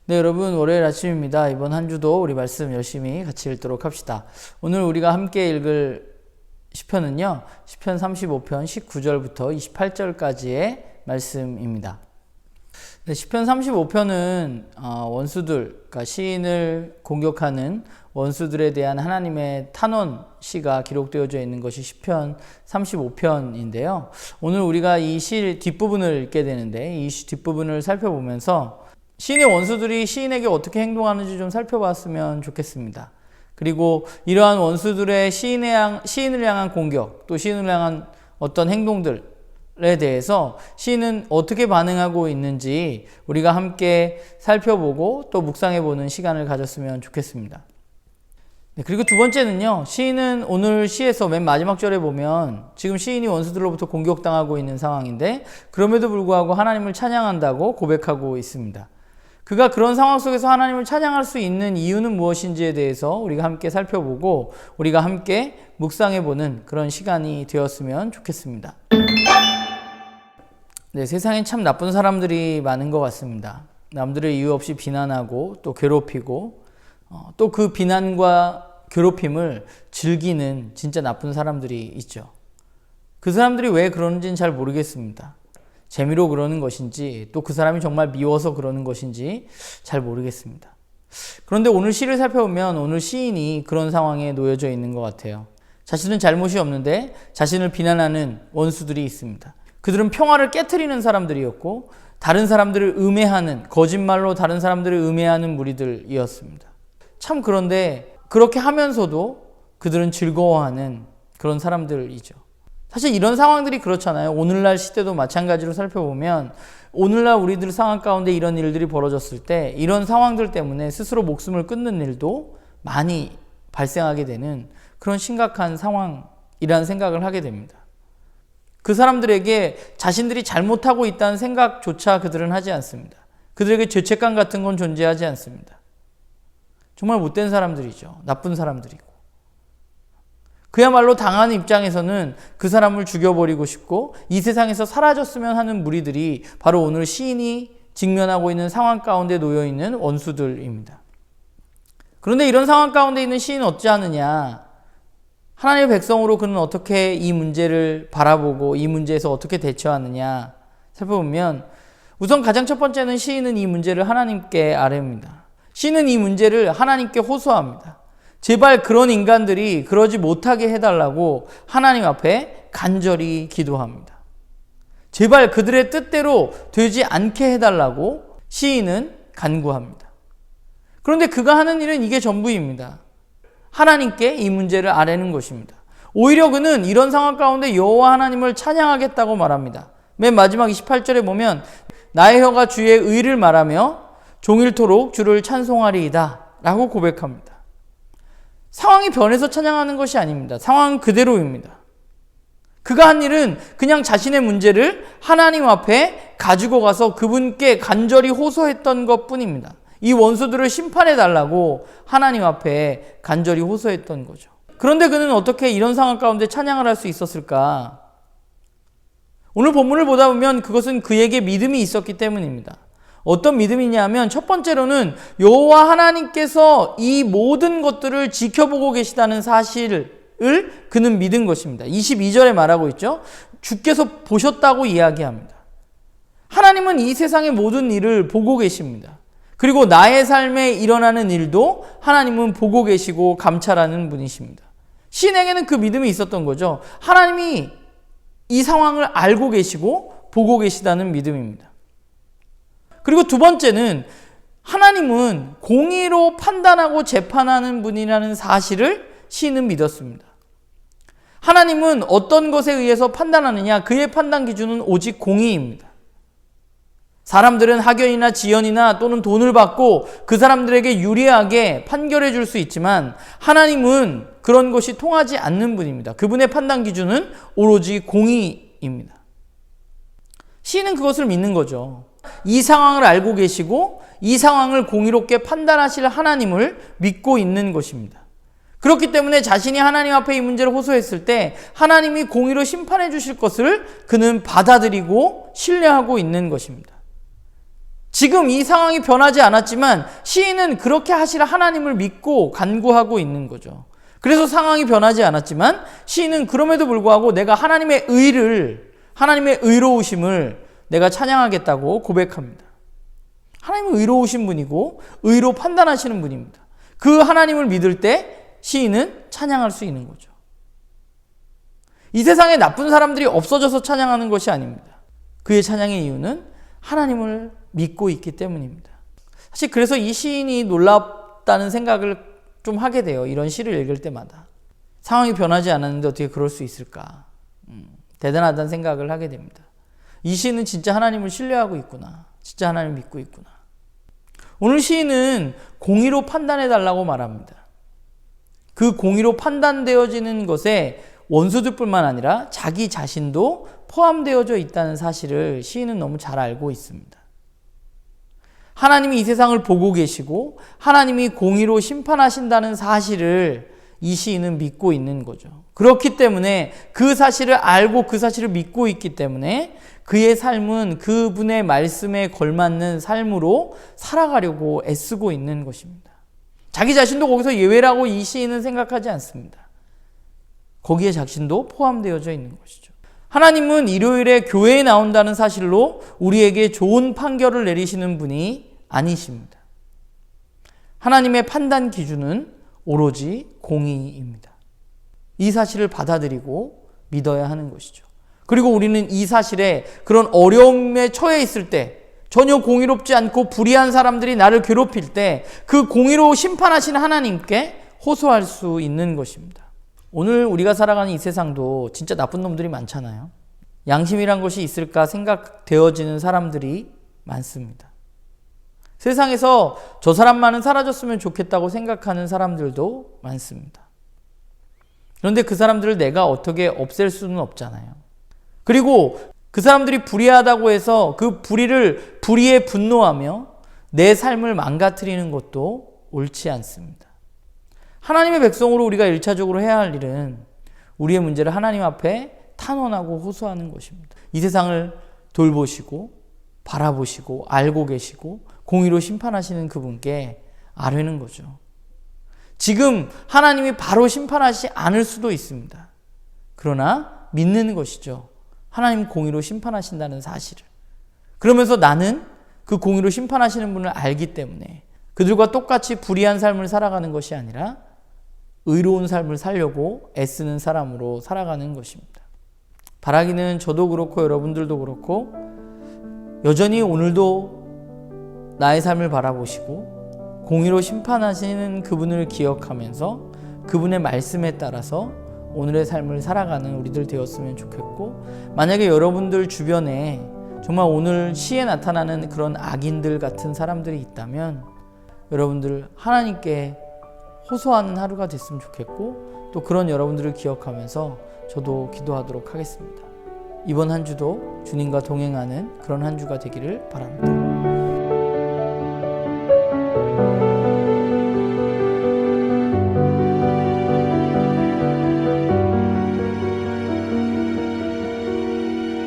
네, 여러분, 월요일 아침입니다. 이번 한 주도 우리 말씀 열심히 같이 읽도록 합시다. 오늘 우리가 함께 읽을 시편은요, 시편 35편 19절부터 28절까지의 말씀입니다. 네, 시편 35편은 원수들, 그러니까 시인을 공격하는 원수들에 대한 하나님의 탄원 시가 기록되어져 있는 것이 시편 35편인데요. 오늘 우리가 이 시 뒷부분을 읽게 되는데, 이 뒷부분을 살펴보면서 시인의 원수들이 시인에게 어떻게 행동하는지 좀 살펴봤으면 좋겠습니다. 그리고 이러한 원수들의 시인을 향한 공격, 또 시인을 향한 어떤 행동들에 대해서 시인은 어떻게 반응하고 있는지 우리가 함께 살펴보고 또 묵상해보는 시간을 가졌으면 좋겠습니다. 네, 그리고 두 번째는요, 시인은 오늘 시에서 맨 마지막 절에 보면 지금 시인이 원수들로부터 공격당하고 있는 상황인데 그럼에도 불구하고 하나님을 찬양한다고 고백하고 있습니다. 그가 그런 상황 속에서 하나님을 찬양할 수 있는 이유는 무엇인지에 대해서 우리가 함께 살펴보고 우리가 함께 묵상해보는 그런 시간이 되었으면 좋겠습니다. 네, 세상에 참 나쁜 사람들이 많은 것 같습니다. 남들을 이유 없이 비난하고 또 괴롭히고 또 그 비난과 괴롭힘을 즐기는 진짜 나쁜 사람들이 있죠. 그 사람들이 왜 그러는지는 잘 모르겠습니다. 재미로 그러는 것인지 또 그 사람이 정말 미워서 그러는 것인지 잘 모르겠습니다. 그런데 오늘 시를 살펴보면 오늘 시인이 그런 상황에 놓여져 있는 것 같아요. 자신은 잘못이 없는데 자신을 비난하는 원수들이 있습니다. 그들은 평화를 깨트리는 사람들이었고 다른 사람들을 음해하는, 거짓말로 다른 사람들을 음해하는 무리들이었습니다. 참 그런데 그렇게 하면서도 그들은 즐거워하는 그런 사람들이죠. 사실 이런 상황들이 그렇잖아요. 오늘날 시대도 마찬가지로 살펴보면 오늘날 우리들 상황 가운데 이런 일들이 벌어졌을 때 이런 상황들 때문에 스스로 목숨을 끊는 일도 많이 발생하게 되는 그런 심각한 상황이라는 생각을 하게 됩니다. 그 사람들에게 자신들이 잘못하고 있다는 생각조차 그들은 하지 않습니다. 그들에게 죄책감 같은 건 존재하지 않습니다. 정말 못된 사람들이죠. 나쁜 사람들이고. 그야말로 당하는 입장에서는 그 사람을 죽여버리고 싶고 이 세상에서 사라졌으면 하는 무리들이 바로 오늘 시인이 직면하고 있는 상황 가운데 놓여있는 원수들입니다. 그런데 이런 상황 가운데 있는 시인은 어찌하느냐? 하나님의 백성으로 그는 어떻게 이 문제를 바라보고 이 문제에서 어떻게 대처하느냐 살펴보면 우선 가장 첫 번째는 시인은 이 문제를 하나님께 아뢰입니다. 시인은 이 문제를 하나님께 호소합니다. 제발 그런 인간들이 그러지 못하게 해달라고 하나님 앞에 간절히 기도합니다. 제발 그들의 뜻대로 되지 않게 해달라고 시인은 간구합니다. 그런데 그가 하는 일은 이게 전부입니다. 하나님께 이 문제를 아뢰는 것입니다. 오히려 그는 이런 상황 가운데 여호와 하나님을 찬양하겠다고 말합니다. 맨 마지막 28절에 보면 나의 혀가 주의 의를 말하며 종일토록 주를 찬송하리이다 라고 고백합니다. 상황이 변해서 찬양하는 것이 아닙니다. 상황은 그대로입니다. 그가 한 일은 그냥 자신의 문제를 하나님 앞에 가지고 가서 그분께 간절히 호소했던 것뿐입니다. 이 원수들을 심판해달라고 하나님 앞에 간절히 호소했던 거죠. 그런데 그는 어떻게 이런 상황 가운데 찬양을 할 수 있었을까? 오늘 본문을 보다 보면 그것은 그에게 믿음이 있었기 때문입니다. 어떤 믿음이냐 하면 첫 번째로는 여호와 하나님께서 이 모든 것들을 지켜보고 계시다는 사실을 그는 믿은 것입니다. 22절에 말하고 있죠. 주께서 보셨다고 이야기합니다. 하나님은 이 세상의 모든 일을 보고 계십니다. 그리고 나의 삶에 일어나는 일도 하나님은 보고 계시고 감찰하는 분이십니다. 시인에게는 그 믿음이 있었던 거죠. 하나님이 이 상황을 알고 계시고 보고 계시다는 믿음입니다. 그리고 두 번째는 하나님은 공의로 판단하고 재판하는 분이라는 사실을 시인은 믿었습니다. 하나님은 어떤 것에 의해서 판단하느냐? 그의 판단 기준은 오직 공의입니다. 사람들은 학연이나 지연이나 또는 돈을 받고 그 사람들에게 유리하게 판결해 줄 수 있지만 하나님은 그런 것이 통하지 않는 분입니다. 그분의 판단 기준은 오로지 공의입니다. 시인은 그것을 믿는 거죠. 이 상황을 알고 계시고 이 상황을 공의롭게 판단하실 하나님을 믿고 있는 것입니다. 그렇기 때문에 자신이 하나님 앞에 이 문제를 호소했을 때 하나님이 공의로 심판해 주실 것을 그는 받아들이고 신뢰하고 있는 것입니다. 지금 이 상황이 변하지 않았지만 시인은 그렇게 하실 하나님을 믿고 간구하고 있는 거죠. 그래서 상황이 변하지 않았지만 시인은 그럼에도 불구하고 내가 하나님의 의를, 하나님의 의로우심을 내가 찬양하겠다고 고백합니다. 하나님은 의로우신 분이고 의로 판단하시는 분입니다. 그 하나님을 믿을 때 시인은 찬양할 수 있는 거죠. 이 세상에 나쁜 사람들이 없어져서 찬양하는 것이 아닙니다. 그의 찬양의 이유는 하나님을 믿고 있기 때문입니다. 사실 그래서 이 시인이 놀랍다는 생각을 좀 하게 돼요. 이런 시를 읽을 때마다. 상황이 변하지 않았는데 어떻게 그럴 수 있을까? 대단하다는 생각을 하게 됩니다. 이 시인은 진짜 하나님을 신뢰하고 있구나. 진짜 하나님을 믿고 있구나. 오늘 시인은 공의로 판단해 달라고 말합니다. 그 공의로 판단되어지는 것에 원수들뿐만 아니라 자기 자신도 포함되어져 있다는 사실을 시인은 너무 잘 알고 있습니다. 하나님이 이 세상을 보고 계시고 하나님이 공의로 심판하신다는 사실을 이 시인은 믿고 있는 거죠. 그렇기 때문에 그 사실을 알고 그 사실을 믿고 있기 때문에 그의 삶은 그분의 말씀에 걸맞는 삶으로 살아가려고 애쓰고 있는 것입니다. 자기 자신도 거기서 예외라고 이 시인은 생각하지 않습니다. 거기에 자신도 포함되어져 있는 것이죠. 하나님은 일요일에 교회에 나온다는 사실로 우리에게 좋은 판결을 내리시는 분이 아니십니다. 하나님의 판단 기준은 오로지 공의입니다. 이 사실을 받아들이고 믿어야 하는 것이죠. 그리고 우리는 이 사실에 그런 어려움에 처해 있을 때 전혀 공의롭지 않고 불의한 사람들이 나를 괴롭힐 때 그 공의로 심판하시는 하나님께 호소할 수 있는 것입니다. 오늘 우리가 살아가는 이 세상도 진짜 나쁜 놈들이 많잖아요. 양심이란 것이 있을까 생각되어지는 사람들이 많습니다. 세상에서 저 사람만은 사라졌으면 좋겠다고 생각하는 사람들도 많습니다. 그런데 그 사람들을 내가 어떻게 없앨 수는 없잖아요. 그리고 그 사람들이 불의하다고 해서 그 불의에 분노하며 내 삶을 망가뜨리는 것도 옳지 않습니다. 하나님의 백성으로 우리가 1차적으로 해야 할 일은 우리의 문제를 하나님 앞에 탄원하고 호소하는 것입니다. 이 세상을 돌보시고 바라보시고 알고 계시고 공의로 심판하시는 그분께 아뢰는 거죠. 지금 하나님이 바로 심판하시지 않을 수도 있습니다. 그러나 믿는 것이죠. 하나님 공의로 심판하신다는 사실을. 그러면서 나는 그 공의로 심판하시는 분을 알기 때문에 그들과 똑같이 불의한 삶을 살아가는 것이 아니라 의로운 삶을 살려고 애쓰는 사람으로 살아가는 것입니다. 바라기는 저도 그렇고 여러분들도 그렇고 여전히 오늘도 나의 삶을 바라보시고 공의로 심판하시는 그분을 기억하면서 그분의 말씀에 따라서 오늘의 삶을 살아가는 우리들 되었으면 좋겠고, 만약에 여러분들 주변에 정말 오늘 시에 나타나는 그런 악인들 같은 사람들이 있다면 여러분들 하나님께 호소하는 하루가 됐으면 좋겠고, 또 그런 여러분들을 기억하면서 저도 기도하도록 하겠습니다. 이번 한 주도 주님과 동행하는 그런 한 주가 되기를 바랍니다.